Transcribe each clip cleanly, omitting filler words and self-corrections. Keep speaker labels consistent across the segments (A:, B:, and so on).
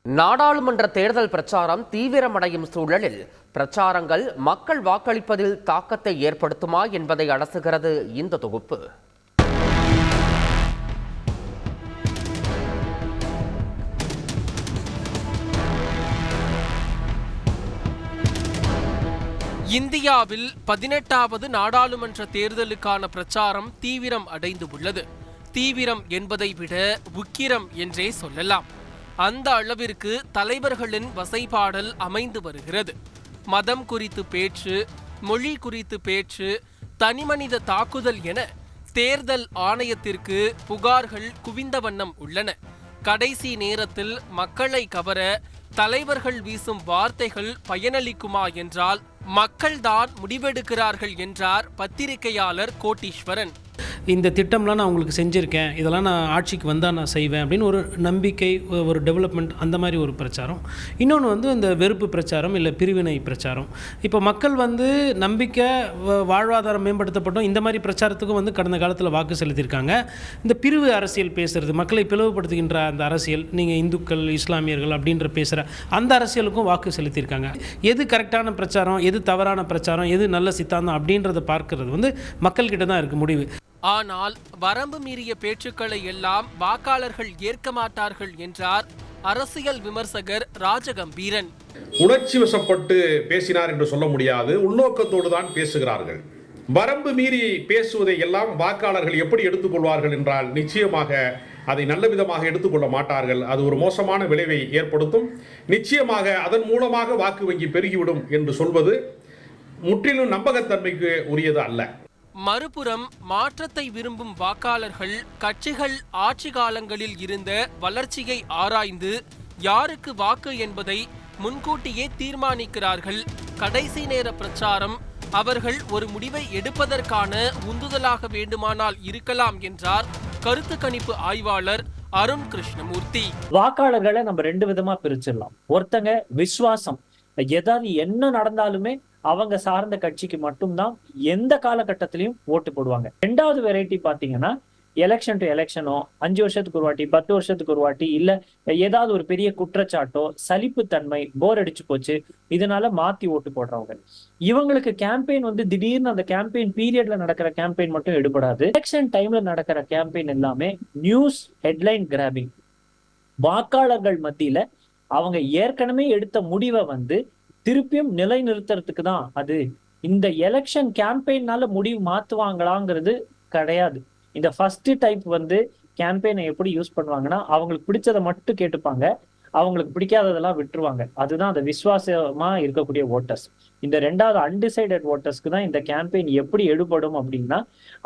A: நாடாளுமன்ற தேர்தல் பிரச்சாரம் தீவிரமடையும் சூழலில் பிரச்சாரங்கள் மக்கள் வாக்களிப்பதில் தாக்கத்தை ஏற்படுத்துமா என்பதை அலசுகிறது இந்த தொகுப்பு.
B: இந்தியாவில் 18வது நாடாளுமன்ற தேர்தலுக்கான பிரச்சாரம் தீவிரம் அடைந்து உள்ளது. தீவிரம் என்பதை விட உக்கிரம் என்றே சொல்லலாம். அந்த அளவிற்கு தலைவர்களின் வசைபாடல் அமைந்து வருகிறது. மதம் குறித்து பேச்சு, மொழி குறித்து பேச்சு, தனிமனித தாக்குதல் என தேர்தல் ஆணையத்திற்கு புகார்கள் குவிந்த வண்ணம் உள்ளன. கடைசி நேரத்தில் மக்களை கவர தலைவர்கள் வீசும் வார்த்தைகள் பயனளிக்குமா என்றால் மக்கள்தான் முடிவெடுக்கிறார்கள் என்றார் பத்திரிகையாளர் கோட்டீஸ்வரன்.
C: இந்த திட்டம்லாம் நான் உங்களுக்கு செஞ்சுருக்கேன், இதெல்லாம் நான் ஆட்சிக்கு வந்தால் நான் செய்வேன் அப்படின்னு ஒரு நம்பிக்கை, ஒரு டெவலப்மெண்ட், அந்த மாதிரி ஒரு பிரச்சாரம். இன்னொன்று இந்த வெறுப்பு பிரச்சாரம் இல்லை பிரிவினை பிரச்சாரம். இப்போ மக்கள் நம்பிக்கை, வாழ்வாதாரம் மேம்படுத்தப்பட்டோம், இந்த மாதிரி பிரச்சாரத்துக்கும் கடந்த காலத்தில் வாக்கு செலுத்தியிருக்காங்க. இந்த பிரிவு அரசியல் பேசுகிறது, மக்களை பிளவுபடுத்துகின்ற அந்த அரசியல், நீங்கள் இந்துக்கள் இஸ்லாமியர்கள் அப்படின்ற பேசுகிற அந்த அரசியலுக்கும் வாக்கு செலுத்தியிருக்காங்க. எது கரெக்டான பிரச்சாரம், எது தவறான பிரச்சாரம், எது நல்ல சித்தாந்தம் அப்படின்றத பார்க்கறது மக்கள்கிட்ட தான் இருக்குது முடிவு.
B: ஆனால் வரம்பு மீறிய பேச்சுக்களை எல்லாம் வாக்காளர்கள் ஏற்க மாட்டார்கள் என்றார் அரசியல் விமர்சகர் ராஜகம்பீரன்.
D: உணர்ச்சி வசப்பட்டு பேசினார் என்று சொல்ல முடியாது, உள்நோக்கத்தோடு தான் பேசுகிறார்கள். வரம்பு மீறி பேசுவதை எல்லாம் வாக்காளர்கள் எப்படி எடுத்துக்கொள்வார்கள் என்றால் நிச்சயமாக அதை நல்ல விதமாக எடுத்துக்கொள்ள மாட்டார்கள். அது ஒரு மோசமான விளைவை ஏற்படுத்தும். நிச்சயமாக அதன் மூலமாக வாக்கு வங்கி பெருகிவிடும் என்று சொல்வது முற்றிலும் நம்பகத்தன்மைக்கு உரியது அல்ல.
B: மறுபுறம் மாற்றத்தை விரும்பும் வாக்காளர்கள் கட்சிகள் ஆட்சி காலங்களில் இருந்த வளர்ச்சியை ஆராய்ந்து யாருக்கு வாக்கு என்பதை முன்கூட்டியே தீர்மானிக்கிறார்கள். கடைசி நேர பிரச்சாரம் அவர்கள் ஒரு முடிவை எடுப்பதற்கான உந்துதலாக வேண்டுமானால் இருக்கலாம் என்றார் கருத்து கணிப்பு ஆய்வாளர் அருண் கிருஷ்ணமூர்த்தி.
E: வாக்காளர்களை நம்ம ரெண்டு விதமா பிரிச்சிடலாம். ஒருத்தங்க விசுவாசம், ஏதாவது என்ன நடந்தாலுமே அவங்க சார்ந்த கட்சிக்கு மட்டும்தான் எந்த காலகட்டத்திலையும் ஓட்டு போடுவாங்க. ரெண்டாவது வெரைட்டி பாத்தீங்கன்னா எலெக்ஷன் டு எலெக்ஷனோ, 5 வருஷத்துக்கு ஒரு வாட்டி, 10 வருஷத்துக்கு ஒரு வாட்டி, இல்ல ஏதாவது ஒரு பெரிய குற்றச்சாட்டோ, சலிப்புத்தன்மை, போர் அடிச்சு போச்சு, இதனால மாத்தி ஓட்டு போடுறவங்க. இவங்களுக்கு கேம்பெயின் திடீர்னு அந்த கேம்பெயின் பீரியட்ல நடக்கிற கேம்பெயின் மட்டும் எடுபடாது. எலெக்ஷன் டைம்ல நடக்கிற கேம்பெயின் எல்லாமே நியூஸ் ஹெட்லைன் கிராபிங். வாக்காளர்கள் மத்தியில அவங்க ஏற்கனவே எடுத்த முடிவை திருப்பியும் நிலைநிறுத்துறதுக்கு தான். அது இந்த எலெக்ஷன் கேம்பெயின்னால முடிவு மாத்துவாங்களாங்கிறது கிடையாது. இந்த ஃபர்ஸ்ட் டைப் கேம்பெயினை எப்படி யூஸ் பண்ணுவாங்கன்னா, அவங்களுக்கு பிடிச்சதை மட்டும் கேட்டுப்பாங்க, அவங்களுக்கு பிடிக்காததெல்லாம் விட்டுருவாங்க. அதுதான் அந்த விசுவாசமா இருக்கக்கூடிய ஓட்டர்ஸ். இந்த ரெண்டாவது அன்டிசைடட் ஓட்டர்ஸ்க்கு தான் இந்த கேம்பெயின் எப்படி எடுபடும் அப்படின்னா,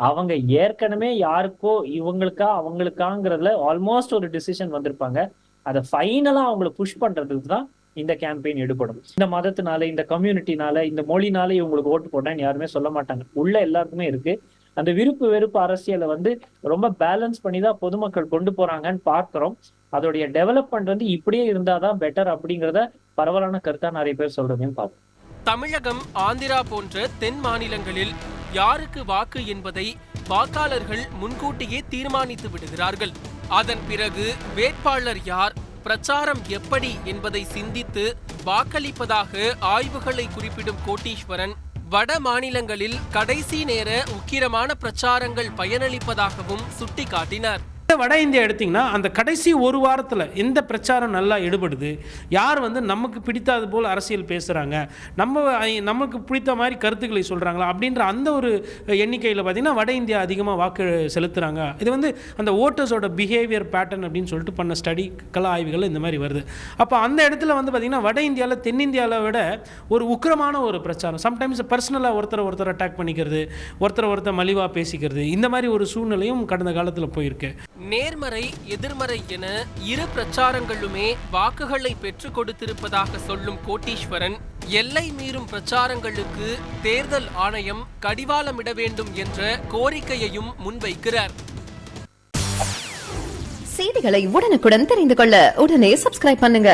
E: அவங்க ஏற்கனவே யாருக்கோ இவங்களுக்கா அவங்களுக்காங்கிறதுல ஆல்மோஸ்ட் ஒரு டிசிஷன் வந்திருப்பாங்க. அதை ஃபைனலா அவங்களை புஷ் பண்றதுக்கு தான் இந்த கேம்பெயின் எடுபடும். இந்த மதத்தினால, இந்த கம்யூனிட்டினால, இந்த மொழினால இவங்களுக்கு ஓட்டு போட்டான்னு யாருமே சொல்ல மாட்டாங்க. உள்ள எல்லாருக்குமே இருக்கு. அந்த விருப்பு வெறுப்பு அரசியலை ரொம்ப பேலன்ஸ் பண்ணி தான் பொதுமக்கள் கொண்டு போறாங்கன்னு பார்க்கிறோம். அதோடைய டெவலப்மெண்ட் இப்படியே இருந்தாதான் பெட்டர் அப்படிங்கிறத பரவலான கருத்தா நிறைய பேர் சொல்றதையும் பார்ப்போம்.
B: தமிழகம், ஆந்திரா போன்ற தென் மாநிலங்களில் யாருக்கு வாக்கு என்பதை வாக்காளர்கள் முன்கூட்டியே தீர்மானித்து விடுகிறார்கள். அதன் பிறகு வேட்பாளர் யார், பிரச்சாரம் எப்படி என்பதை சிந்தித்து வாக்களிப்பதாக ஆய்வுகளை குறிப்பிடும் கோட்டீஸ்வரன், வட மாநிலங்களில் கடைசி நேர உக்கிரமான பிரச்சாரங்கள் பயனளிப்பதாகவும் சுட்டிக்காட்டினார்.
C: வட இந்தியா எடுத்திங்கன்னா அந்த கடைசி ஒரு வாரத்தில் எந்த பிரச்சாரம் நல்லா எடுபடுது, யார் நமக்கு பிடித்தாது போல் அரசியல் பேசுகிறாங்க, நமக்கு பிடித்த மாதிரி கருத்துக்களை சொல்கிறாங்களா அப்படின்ற அந்த ஒரு எண்ணிக்கையில் பார்த்திங்கன்னா வட இந்தியா அதிகமாக வாக்கு செலுத்துகிறாங்க. இது அந்த ஓட்டர்ஸோட பிஹேவியர் பேட்டர்ன் அப்படின்னு சொல்லிட்டு பண்ண ஸ்டடி, கல ஆய்வுகள் இந்த மாதிரி வருது. அப்போ அந்த இடத்துல பார்த்திங்கன்னா வட இந்தியாவில் தென்னிந்தியாவில் விட ஒரு உக்கிரமான ஒரு பிரச்சாரம், சம்டைம்ஸ் பர்சனலாக ஒருத்தர் அட்டாக் பண்ணிக்கிறது, ஒருத்தர் மலிவாக பேசிக்கிறது, இந்த மாதிரி ஒரு சூழ்நிலையும் கடந்த காலத்தில் போயிருக்கு.
B: நேர்மறை எதிர்மறை என இரு பிரச்சாரங்களுமே வாக்குகளை பெற்றுக் கொடுத்திருப்பதாக சொல்லும் கோட்டீஸ்வரன், எல்லை மீறும் பிரச்சாரங்களுக்கு தேர்தல் ஆணையம் கடிவாளமிட வேண்டும் என்ற கோரிக்கையையும் முன்வைக்கிறார்.
F: செய்திகளை உடனுக்குடன் தெரிந்து கொள்ள உடனே சப்ஸ்கிரைப் பண்ணுங்க.